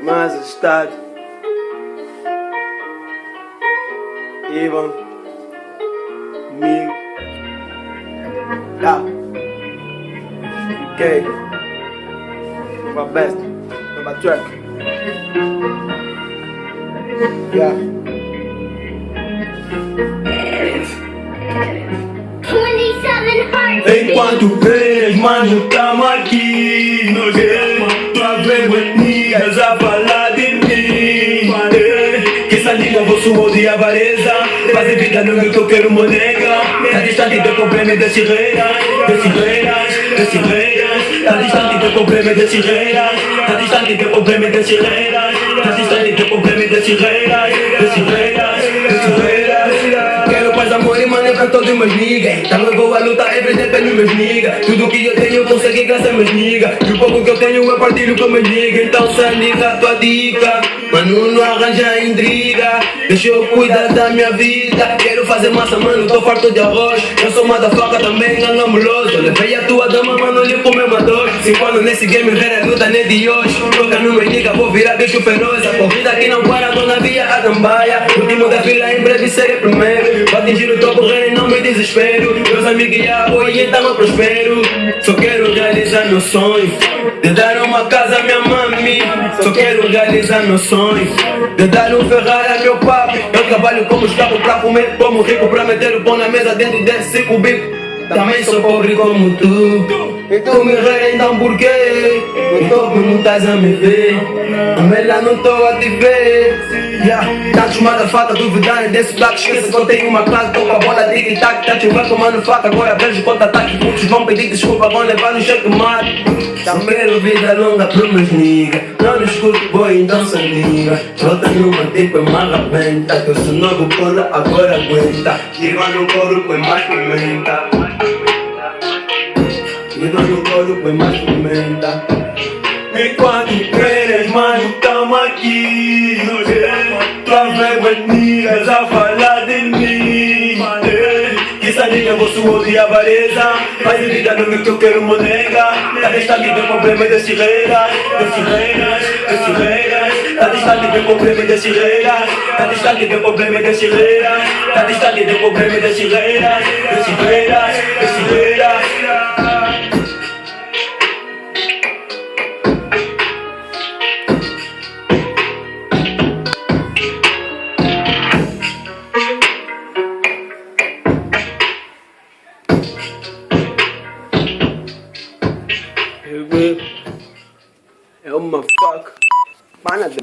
Majestade, Ivan, Mig, UK, my best, my track, 27 hearts. Enquanto vês, mano, tamo aqui no game. Tua vez niggas a falar de mim. Que essa língua vou sumou de avareza. Fazer vida no meu que eu quero monega. Tá distante do problema desse reiras. Tá distante do problema desse reiras. Tá distante do problema desse reiras. Tá distante do problema desse reiras. Quero paz, amor e money pra todos meus niggas. Então eu vou a lutar everyday pelos meus niggas. Tudo que eu tenho eu consegui graças a meus niggas. E o pouco que eu tenho eu partilho com meus niggas. Então se liga a tua dica, mano, não arranja intriga. Deixa eu cuidar da minha vida. Quero fazer massa, mano, tô farto de arroz. Eu sou motherfucker também, gangamuloso. Levei a tua dama, mano, limpo meu motor. 5 anos nesse game, ver a luta nem de hoje. Toca no meu nigga, vou virar bicho feroz. A corrida que não para, tô na via Adambaia. Último da fila, em breve serei primeiro. Vou atingir o topo, rei, não me desespero. Meus amigos e apoio, então eu prospero. Só quero realizar meu sonho de dar uma casa a minha mami. Só quero realizar meu sonho de dar um Ferrari a meu papo. Eu trabalho como escravo pra comer, como rico pra meter o pão na mesa dentro desse 5 bico. Também sou pobre como tu. Tu me rei, então porquê? No topo não estás a me ver. Ela não tô a te ver. Tantos motherfucker duvidarem desse black. Esqueça que eu tenho uma classe. Tô com a bola de tic-tac. Tá te vai tomando faca. Agora vejo contra-ataque. Muitos vão pedir desculpa, vão levar no checkmate. Só quero vida longa pro meus niggas. Não discuto boi, então se liga. Volta numa tipo é marraventa. Que eu sou novo cola, agora aguenta. Gira no couro, põe mais pimenta. Gira no couro, põe mais pimenta. Enquanto queres, mano, tamo aqui no game. Tua vez niggas a falar de mim. Que essa língua vou suor de avareza. Faz vida no meu que eu quero monega. Tá distante do problema desse reiras. Tá distante do problema desse reiras. Tá distante do problema desse reiras. Tá distante do problema desse reiras. é uma fuck. Pana de